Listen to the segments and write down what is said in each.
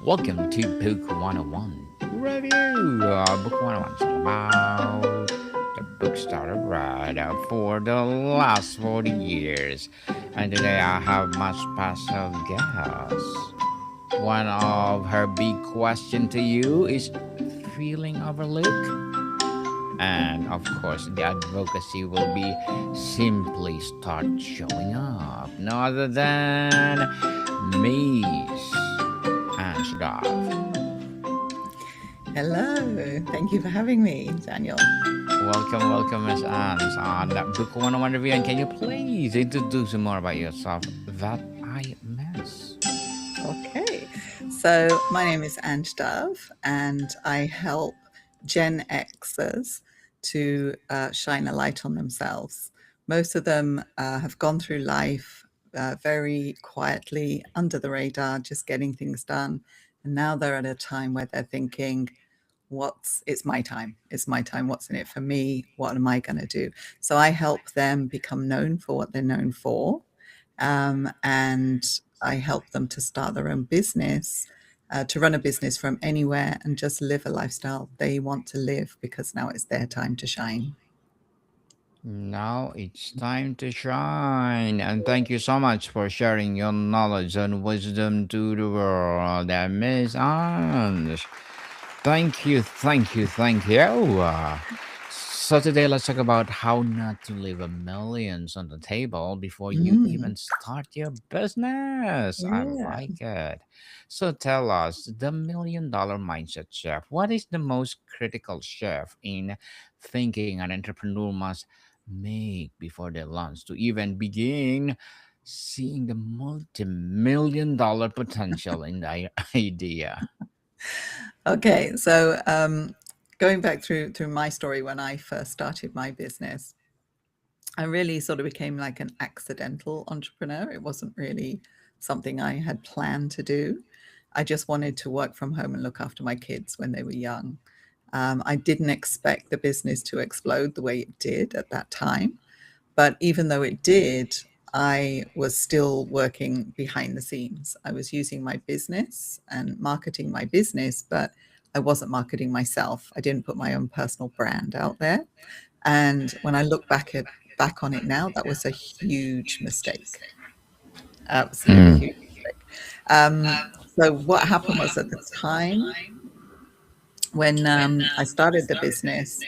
Welcome to Book 101 Review. Book 101 is all about the books that I've read for the last 40 years. And today I have my special guest. One of her big question to you is feeling overlooked? And of course, the advocacy will be simply start showing up. No other than Miss Ange Dove. Hello. Thank you for having me, Daniel. Welcome, Miss Ange, on that Book 101 review. And can you please introduce more about yourself that I miss? Okay. So, my name is Ange Dove, and I help Gen Xers to shine a light on themselves. Most of them have gone through life very quietly, under the radar, just getting things done. And now they're at a time where they're thinking, it's my time. It's my time. What's in it for me? What am I going to do? So I help them become known for what they're known for. And I help them to start their own business, to run a business from anywhere and just live a lifestyle they want to live because now it's their time to shine. Now it's time to shine. And thank you so much for sharing your knowledge and wisdom to the world. And Miss Ange. Thank you. So today let's talk about how not to leave a millions on the table before you Mm, even start your business. I yeah. like it. So tell us the $1 million mindset chef. What is the most critical chef in thinking an entrepreneur must make before they launch to even begin seeing the multi-million-dollar potential in the idea? Okay. So going back through my story when I first started my business, I really sort of became like an accidental entrepreneur. It wasn't really something I had planned to do. I just wanted to work from home and look after my kids when they were young. I didn't expect the business to explode the way it did at that time. But even though it did, I was still working behind the scenes. I was using my business and marketing my business, but I wasn't marketing myself. I didn't put my own personal brand out there. And when I look back on it now, that was a huge mistake. Absolutely Mm. huge mistake. So what happened was at the time when I started the business,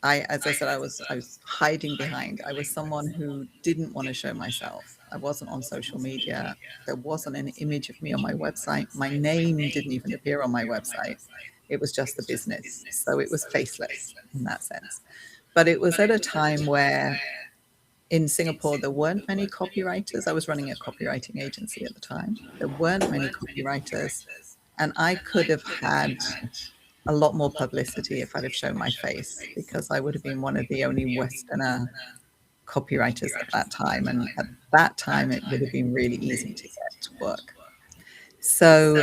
as I said, I was hiding behind. I was someone who didn't want to show myself. I wasn't on social media. There wasn't an image of me on my website. My name didn't even appear on my website. It was just the business. So it was faceless in that sense. But it was at a time where in Singapore, there weren't many copywriters. I was running a copywriting agency at the time. There weren't many copywriters. And I could have had a lot more publicity if I'd have shown my face because I would have been one of the only Westerner copywriters at that time. And at that time, it would have been really easy to get work. So,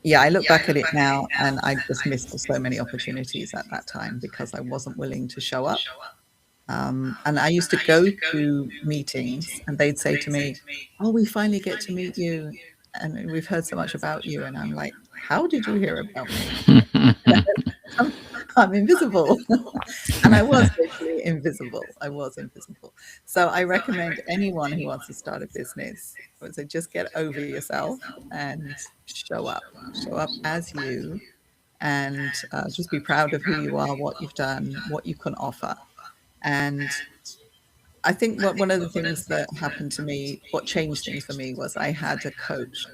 yeah, I look back at it now and I just missed so many opportunities at that time because I wasn't willing to show up. And I used to go to meetings and they'd say to me, "Oh, we finally get to meet you. And we've heard so much about you." And I'm like, "How did you hear about me? I'm, I'm invisible." And I was literally invisible. I was invisible. So I recommend anyone who wants to start a business, I would say just get over yourself and show up. Show up as you and just be proud of who you are, what you've done, what you can offer. And I think one of the things that happened to me, what changed things for me, was I had a coach.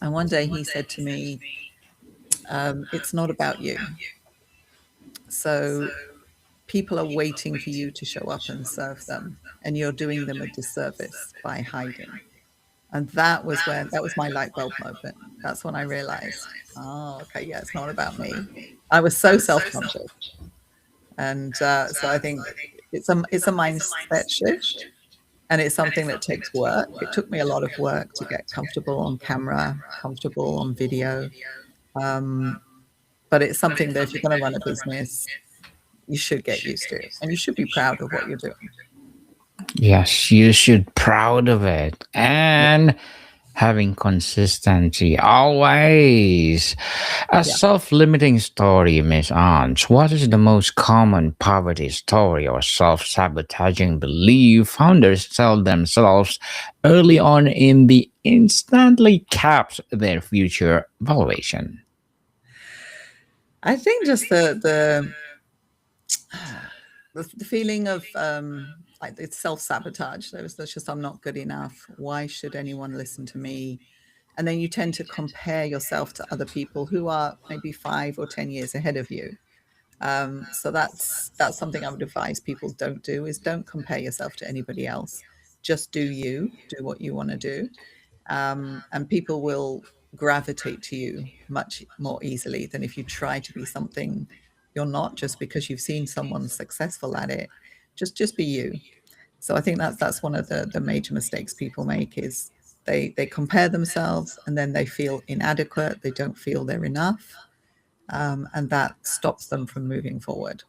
And one day he said to me, "It's not about you. So people are waiting for you to show up and serve them, and you're doing them a disservice by hiding." And that was my light bulb moment. That's when I realized, oh, okay, yeah, it's not about me. I was so self conscious. And so I think it's a mindset shift. And it's something that takes work. It took me a lot of work to get comfortable on camera, comfortable on video. Um, but it's something that if you're going to run a business, you should get used to, and you should be proud of what you're doing. Yes, you should proud of it. Yeah. And Having consistency always. A Yeah. self limiting story, Miss Ange. What is the most common poverty story or self sabotaging belief founders tell themselves early on in the instantly caps their future valuation? I think just the feeling of like it's self-sabotage. There's just I'm not good enough. Why should anyone listen to me? And then you tend to compare yourself to other people who are maybe 5 or 10 years ahead of you. So that's something I would advise people don't do is don't compare yourself to anybody else. Just do you, do what you want to do, and people will gravitate to you much more easily than if you try to be something you're not just because you've seen someone successful at it. Just be you. So I think that's one of the major mistakes people make is they compare themselves and then they feel inadequate. They don't feel they're enough, and that stops them from moving forward.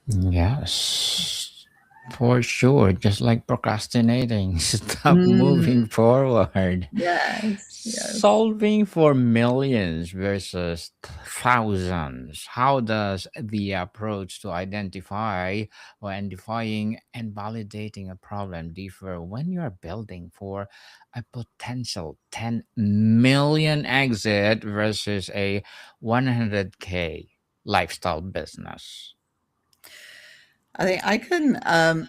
Yes, for sure. Just like procrastinating, stop moving Mm, forward. yes, yes. Solving for millions versus thousands. How does the approach to identifying and validating a problem differ when you are building for a potential 10 million exit versus a 100K lifestyle business? I think I can.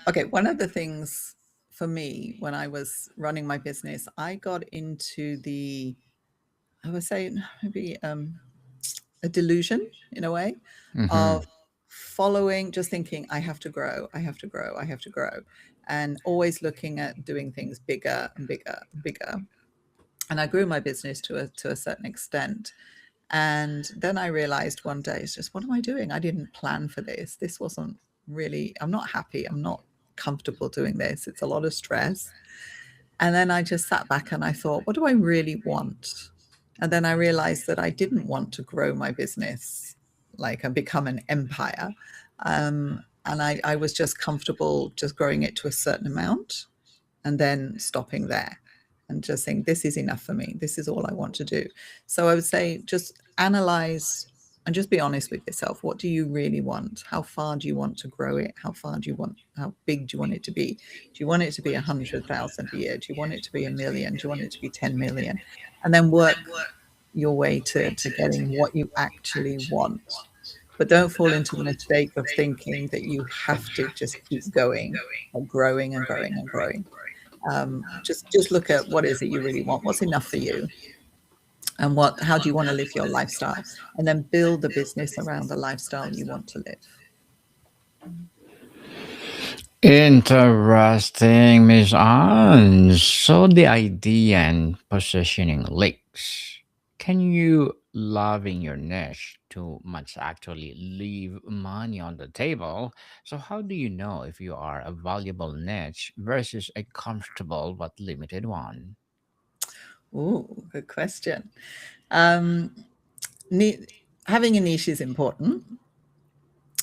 Okay, one of the things for me when I was running my business, I got into I would say maybe a delusion in a way Mm-hmm. of following, just thinking, I have to grow, I have to grow, I have to grow, and always looking at doing things bigger and bigger and bigger. And I grew my business to a certain extent. And then I realized one day, it's just, what am I doing? I didn't plan for this. This wasn't really, I'm not happy. I'm not comfortable doing this. It's a lot of stress. And then I just sat back and I thought, what do I really want? And then I realized that I didn't want to grow my business like and become an empire. And I was just comfortable just growing it to a certain amount and then stopping there and just saying, this is enough for me. This is all I want to do. So I would say just analyze and just be honest with yourself. What do you really want? How far do you want to grow it? How big do you want it to be? Do you want it to be 100,000 a year? Do you want it to be a million? Do you want it to be 10 million? And then work your way to getting what you actually want. But don't fall into the mistake of thinking that you have to just keep going or growing and growing and growing. Just look at what is it you really want, what's enough for you, and what how do you want to live your lifestyle, and then build a business around the lifestyle you want to live. Interesting, Miss Anne. So the idea and positioning leaks. Can you loving your niche too much actually leave money on the table? So how do you know if you are a valuable niche versus a comfortable but limited one? Ooh, good question. um, ne- Having a niche is important,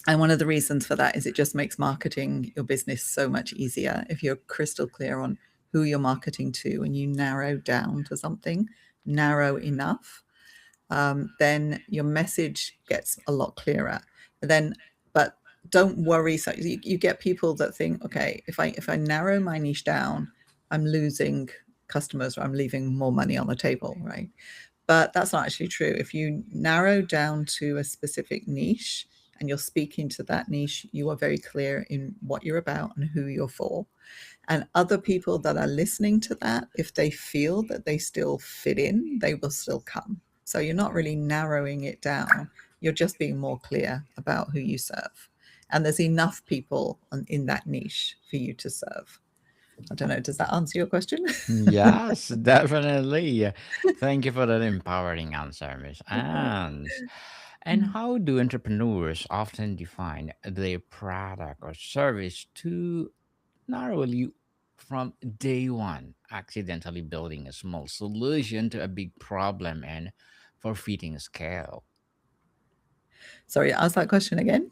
and one of the reasons for that is it just makes marketing your business so much easier if you're crystal clear on who you're marketing to and you narrow down to something narrow enough. Then your message gets a lot clearer. Then, but don't worry. So you get people that think, okay, if I narrow my niche down, I'm losing customers or I'm leaving more money on the table, right? But that's not actually true. If you narrow down to a specific niche and you're speaking to that niche, you are very clear in what you're about and who you're for. And other people that are listening to that, if they feel that they still fit in, they will still come. So you're not really narrowing it down. You're just being more clear about who you serve. And there's enough people in that niche for you to serve. I don't know. Does that answer your question? Yes, definitely. Thank you for that empowering answer, Miss Okay. Anne. And how do entrepreneurs often define their product or service to narrowly from day one, accidentally building a small solution to a big problem and forfeiting scale? Sorry, ask that question again.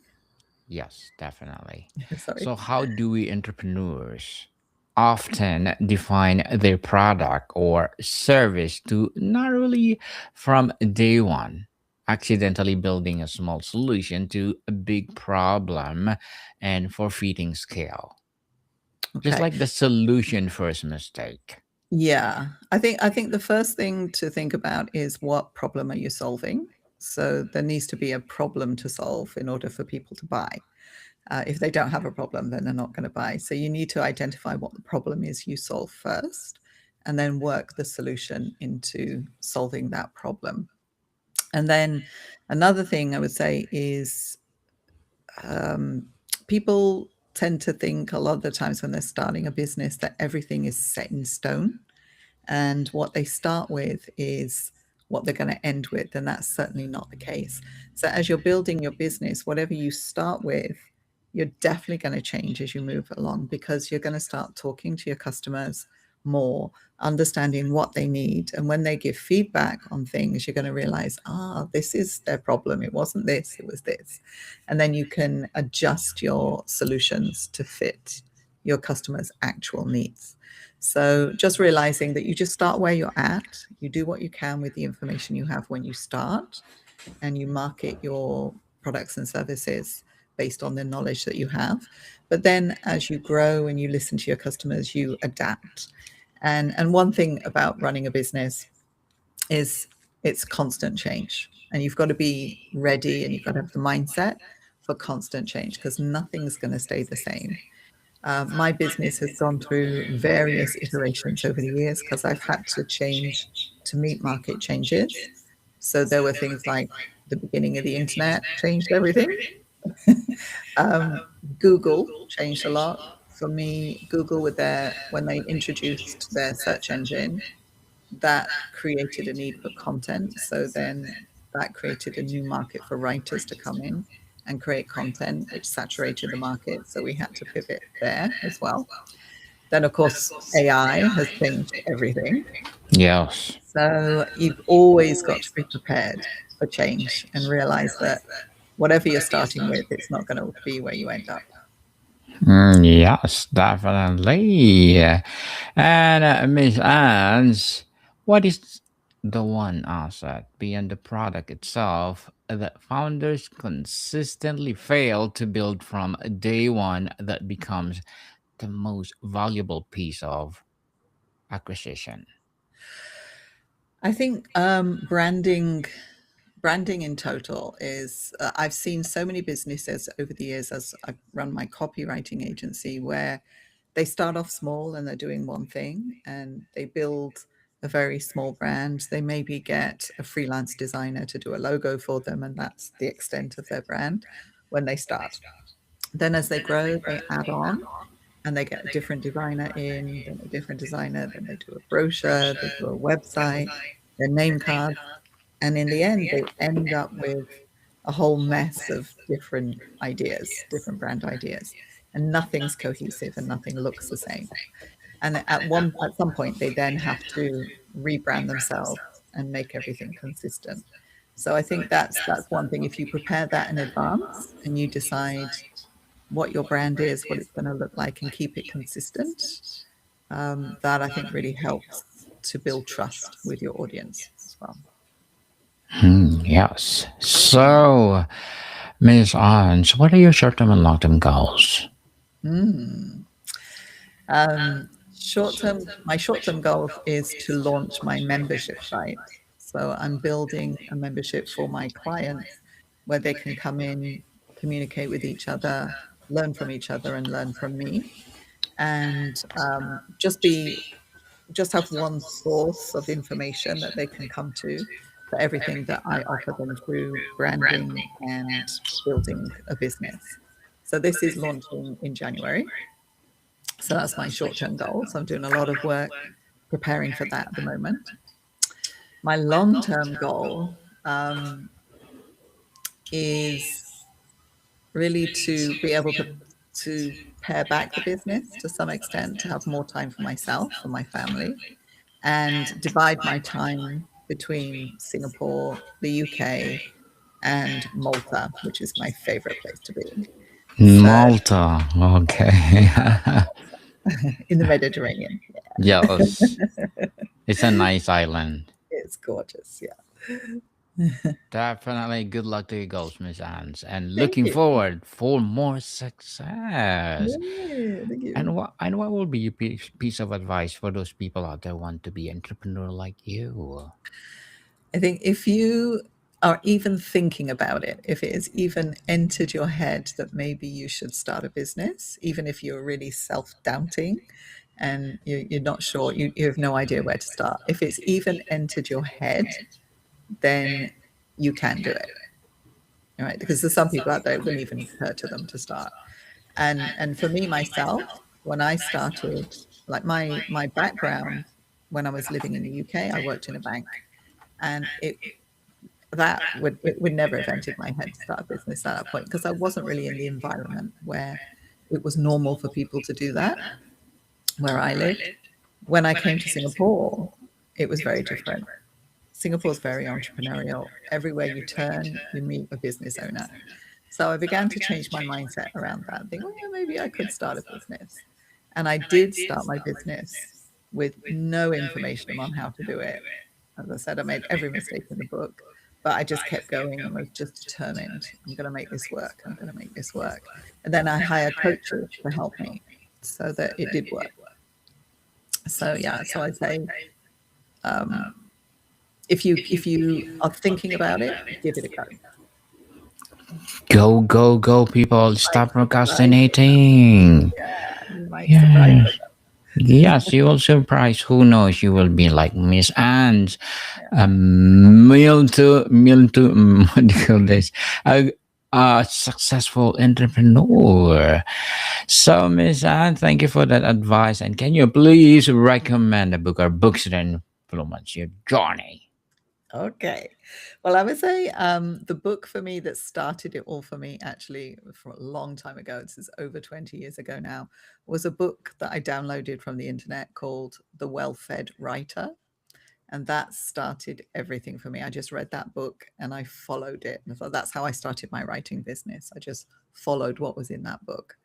Yes, definitely. Sorry. So, how do we entrepreneurs often define their product or service too narrowly from day one, accidentally building a small solution to a big problem and forfeiting scale. Just Okay. like the solution first mistake. Yeah. I think the first thing to think about is what problem are you solving? So there needs to be a problem to solve in order for people to buy. If they don't have a problem, then they're not going to buy. So you need to identify what the problem is you solve first, and then work the solution into solving that problem. And then another thing I would say is um, people tend to think a lot of the times when they're starting a business that everything is set in stone, and what they start with is what they're going to end with, and that's certainly not the case. So as you're building your business, whatever you start with, you're definitely going to change as you move along, because you're going to start talking to your customers more, understanding what they need, and when they give feedback on things, you're going to realize, this is their problem, it wasn't this, it was this. And then you can adjust your solutions to fit your customers' actual needs. So just realizing that you just start where you're at, you do what you can with the information you have when you start, and you market your products and services based on the knowledge that you have. But then as you grow and you listen to your customers, you adapt. And one thing about running a business is it's constant change. And you've got to be ready, and you've got to have the mindset for constant change, because nothing's going to stay the same. My business has gone through various iterations over the years because I've had to change to meet market changes. So there were things like the beginning of the internet changed everything. um, Google changed a lot for me. Google, with their when they introduced their search engine, that created a need for content. So then that created a new market for writers to come in and create content, which saturated the market. So we had to pivot there as well. Then, of course, AI has changed everything. Yes. So you've always got to be prepared for change and realize that whatever you're starting with, it's not going to be where you end up. Yes, definitely. And Miss Anne, what is the one asset beyond the product itself that founders consistently fail to build from day one that becomes the most valuable piece of acquisition? I think branding in total is I've seen so many businesses over the years as I run my copywriting agency, where they start off small and they're doing one thing, and they build a very small brand. They maybe get a freelance designer to do a logo for them, and that's the extent of their brand when they start. Then as they grow, they add on, and they get a different designer in, then a different designer, then they do a brochure, they do a website, their name cards, and in the end, they end up with a whole mess of different ideas, different brand ideas, and nothing's cohesive and nothing looks the same. And at some point, they then have to rebrand themselves and make everything consistent. So I think that's one thing. If you prepare that in advance and you decide what your brand is, what it's going to look like, and keep it consistent, that I think really helps to build trust with your audience as well. Yes. So, Miss Anne, what are your short term and long term goals? Mm. My short-term goal is to launch my membership site. So I'm building a membership for my clients where they can come in, communicate with each other, learn from each other, and learn from me, and just have one source of information that they can come to for everything that I offer them through branding and building a business. So this is launching in January. So that's my short term goal. So I'm doing a lot of work preparing for that at the moment. My long term goal is really to be able to pare back the business to some extent, to have more time for myself and my family, and divide my time between Singapore, the UK, and Malta, which is my favorite place to be. So Malta. Okay. in the Mediterranean. Yes. It's a nice island. It's gorgeous. Yeah. Definitely good luck to you girls, Miss Anne. And Thank looking you. forward for more success. Yeah, thank you. And what will be your piece of advice for those people out there want to be entrepreneur like you? I think if you are even thinking about it, if it has even entered your head that maybe you should start a business, even if you're really self doubting and you're not sure, you have no idea where to start, if it's even entered your head, then you can do it. All right. Because there's some people out there it wouldn't even occur to them to start. And for me myself, when I started, like my background when I was living in the UK, I worked in a bank, and it would never have entered my head to start a business at that point because I wasn't really in the environment where it was normal for people to do that where I lived. When I came to Singapore, it was very different. Singapore is very entrepreneurial. Everywhere you turn, you meet a business owner. So I began to change my mindset around that. Think, well, yeah, maybe I could start a business. And I did start my business with no information on how to do it. As I said, I made every mistake in the book, but I just kept going and was just determined. I'm going to make this work. I'm going to make this work. And then I hired coaches to help me so that it did work. So yeah, so I'd say um, if you are thinking about it, give it a go. Go, go, go, people. Might Stop surprise procrastinating. you might surprise Yeah. them. Yes, you will surprise. Who knows? You will be like Miss Anne's Yeah. meal to what do you call this? A successful entrepreneur. So, Miss Anne, thank you for that advice. And can you please recommend a book or books that influence your journey? Okay. Well, I would say the book for me that started it all for me, actually, from a long time ago, this is over 20 years ago now, was a book that I downloaded from the internet called The Well Fed Writer. And that started everything for me. I just read that book and I followed it. And I thought that's how I started my writing business. I just followed what was in that book.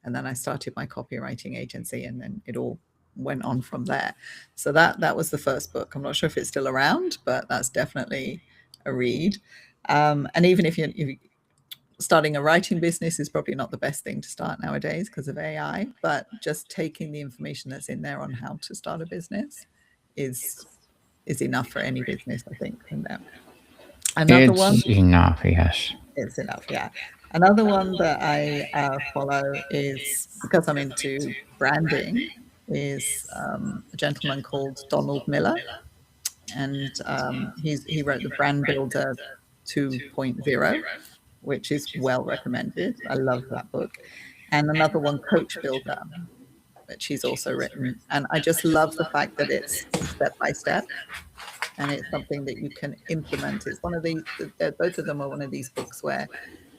And then I started my copywriting agency, and then it all went on from there. So that was the first book. I'm not sure if it's still around, but that's definitely a read. And even if you're starting a writing business is probably not the best thing to start nowadays because of AI, but just taking the information that's in there on how to start a business is enough for any business, I think, from them. Another one, It's enough, yes. it's enough, yeah. Another one that I follow is because I'm into branding, is a gentleman called Donald Miller, and he wrote the Brand Builder 2.0, which is well recommended. I love that book. And another one, Coach Builder, which he's also written. And I just love the fact that it's step by step and it's something that you can implement. It's one of these, both of them are one of these books where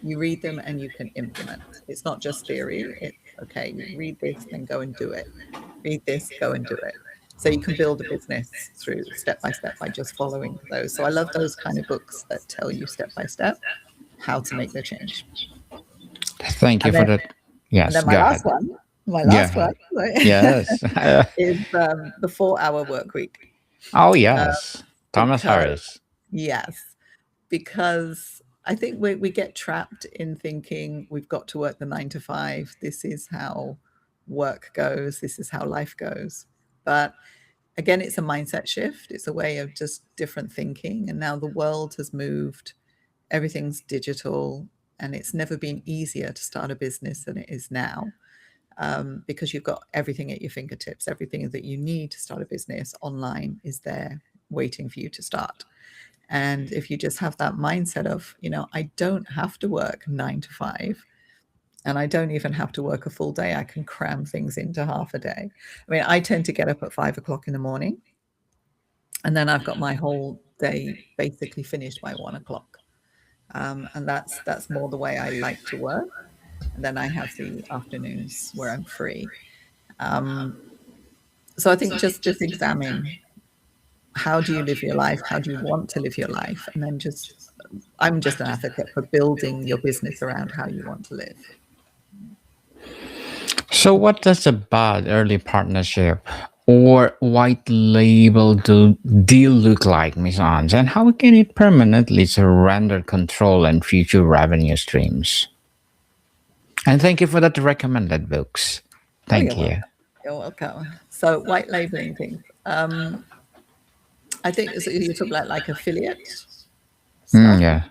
you read them and you can implement. It's not just theory. It's okay, you read this, then go and do it. Read this, go and do it. So you can build a business through step by step by just following those. So I love those kind of books that tell you step by step how to make the change. Thank you And for then, that. and Yes, then go ahead. my Go last one ahead. Yes. is the 4 hour work week. Oh, Uh, yes. Thomas because Harris. yes, because I think we get trapped in thinking we've got to work the 9 to 5. This is how work goes. This is how life goes. But again, it's a mindset shift. It's a way of just different thinking. And now the world has moved. Everything's digital, and it's never been easier to start a business than it is now. Because you've got everything at your fingertips. Everything that you need to start a business online is there waiting for you to start. And if you just have that mindset of, I don't have to work 9 to 5, and I don't even have to work a full day. I can cram things into half a day. I mean, I tend to get up at 5 o'clock in the morning, and then I've got my whole day basically finished by 1 o'clock. And that's more the way I like to work. And then I have the afternoons where I'm free. Um, so I think just examine, how do you live your life? How do you want to live your life? And then I'm just an advocate for building your business around how you want to live. So, what does a bad early partnership or white label deal look like, Miss Ans? And how can it permanently surrender control and future revenue streams? And thank you for that recommended books. Oh, you're Thank you. welcome. You're welcome. So white labeling things. I think so you talk about like affiliate stuff. Yeah.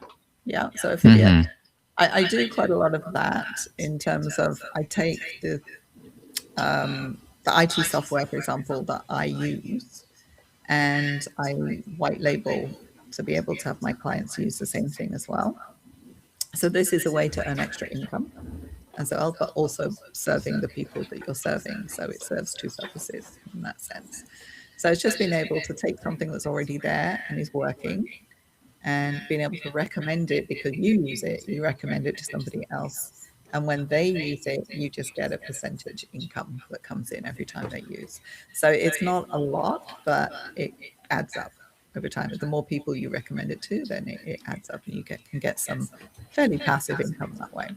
Yeah. So affiliate. Mm-hmm. I do quite a lot of that in terms of I take the IT software, for example, that I use, and I white label to be able to have my clients use the same thing as well. So this is a way to earn extra income as well, but also serving the people that you're serving. So it serves two purposes in that sense. So it's just being able to take something that's already there and is working and being able to recommend it because you use it, you recommend it to somebody else. And when they use it, you just get a percentage income that comes in every time they use. So it's not a lot, but it adds up over time. The more people you recommend it to, then it adds up and you can get some fairly passive income that way.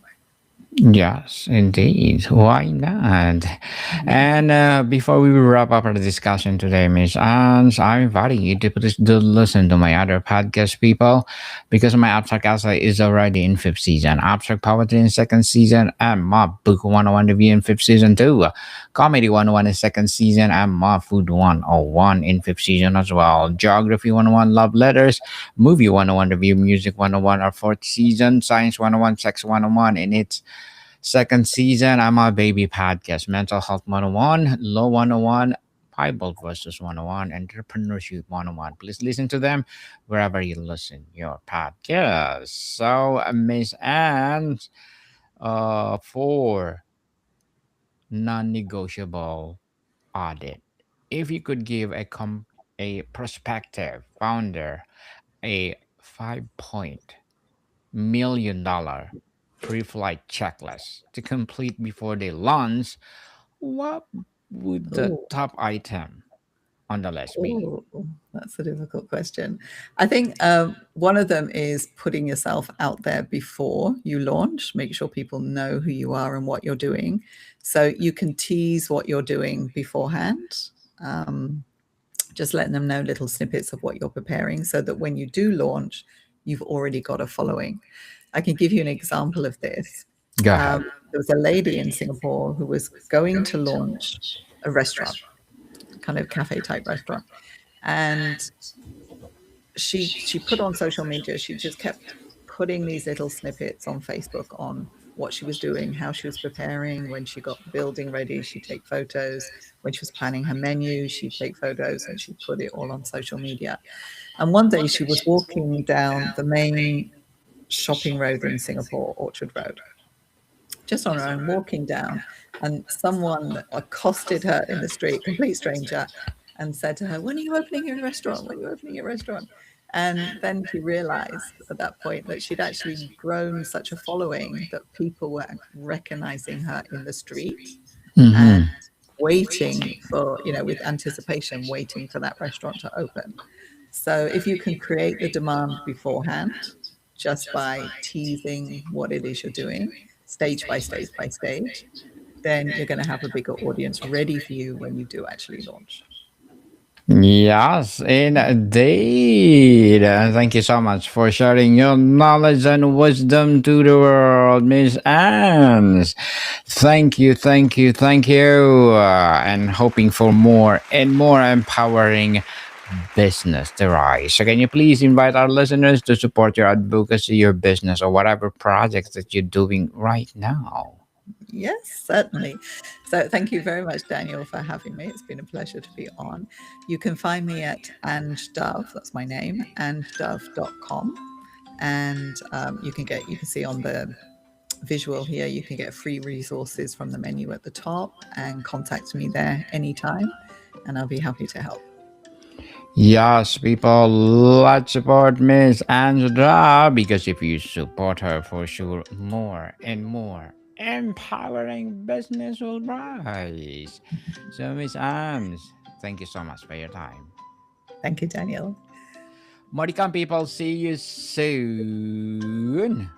Yes, indeed. Why not? Mhm. And before we wrap up our discussion today, Miss Ans, I'm inviting you to please do listen to my other podcast, people, because my Abstract Essay is already in fifth season, Abstract Poetry in second season, and my Book 101 Review in fifth season too. Comedy 101 in second season, and my Food 101 in fifth season as well. Geography 101 Love Letters, Movie 101 Review, Music 101 our fourth season, Science 101, Sex 101 in its second season. I'm a baby podcast, Mental Health 101, Law 101, Bible Verses 101, Entrepreneurship 101. Please listen to them wherever you listen your podcast. So, Miss Anne, for non-negotiable audit, if you could give a prospective founder a 5 point million dollar pre-flight checklist to complete before they launch, what would the Oh, top item on the list be? oh, that's a difficult question. I think one of them is putting yourself out there before you launch. Make sure people know who you are and what you're doing, so you can tease what you're doing beforehand. Um, just letting them know little snippets of what you're preparing, so that when you do launch, you've already got a following. I can give you an example of this. Go ahead. There was a lady in Singapore who was going to launch a restaurant, kind of cafe type restaurant, and she put on social media, she just kept putting these little snippets on Facebook on what she was doing, how she was preparing. When she got the building ready, she'd take photos. When she was planning her menu, she'd take photos and she'd put it all on social media. And one day she was walking down the main shopping road in Singapore, Orchard Road, just on her own, walking down, and someone accosted her in the street, complete stranger, and said to her, "When are you opening your restaurant? When are you opening your restaurant?" And then she realized at that point that she'd actually grown such a following that people were recognizing her in the street and Mm-hmm. waiting for, with anticipation, waiting for that restaurant to open. So if you can create the demand beforehand just by teasing what it is you're doing, stage by stage by stage, then you're going to have a bigger audience ready for you when you do actually launch. Yes, indeed. Thank you so much for sharing your knowledge and wisdom to the world, Miss Anne. Thank you, thank you, thank you. And hoping for more and more empowering business to rise. So, can you please invite our listeners to support your advocacy, your business, or whatever projects that you're doing right now? Yes, certainly. So thank you very much, Daniel, for having me. It's been a pleasure to be on. You can find me at Ange Dove, that's my name, angedove.com. And you can see on the visual here, you can get free resources from the menu at the top and contact me there anytime, and I'll be happy to help. Yes, people, let's support Miss Angela because if you support her, for sure, more and more empowering business will rise. So, Miss Ams, thank you so much for your time. Thank you, Daniel. Modicum people, see you soon.